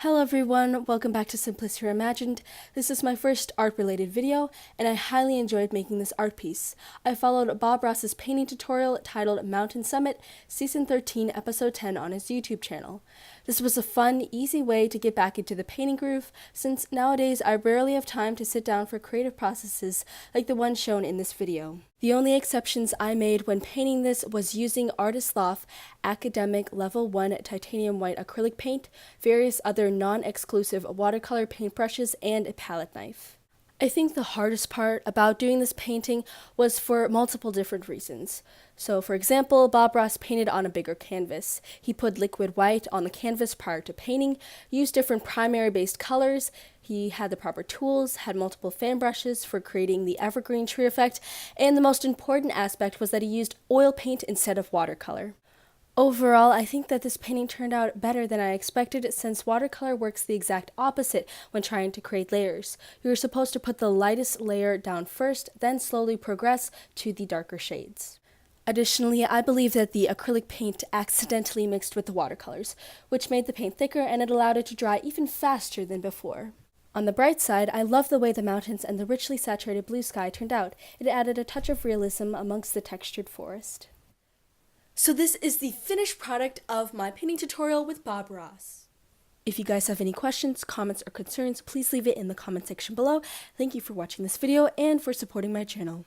Hello everyone, welcome back to Simplicity Reimagined. This is my first art-related video, and I highly enjoyed making this art piece. I followed Bob Ross's painting tutorial titled Mountain Summit, Season 13, Episode 10 on his YouTube channel. This was a fun, easy way to get back into the painting groove, since nowadays I rarely have time to sit down for creative processes like the one shown in this video. The only exceptions I made when painting this was using Artist Loft Academic Level 1 Titanium White Acrylic Paint, various other non-exclusive watercolor paintbrushes, and a palette knife. I think the hardest part about doing this painting was for multiple different reasons. So for example, Bob Ross painted on a bigger canvas. He put liquid white on the canvas prior to painting, used different primary based colors, he had the proper tools, had multiple fan brushes for creating the evergreen tree effect, and the most important aspect was that he used oil paint instead of watercolor. Overall, I think that this painting turned out better than I expected, since watercolor works the exact opposite when trying to create layers. You're supposed to put the lightest layer down first, then slowly progress to the darker shades. Additionally, I believe that the acrylic paint accidentally mixed with the watercolors, which made the paint thicker and it allowed it to dry even faster than before. On the bright side, I love the way the mountains and the richly saturated blue sky turned out. It added a touch of realism amongst the textured forest. So this is the finished product of my painting tutorial with Bob Ross. If you guys have any questions, comments, or concerns, please leave it in the comment section below. Thank you for watching this video and for supporting my channel.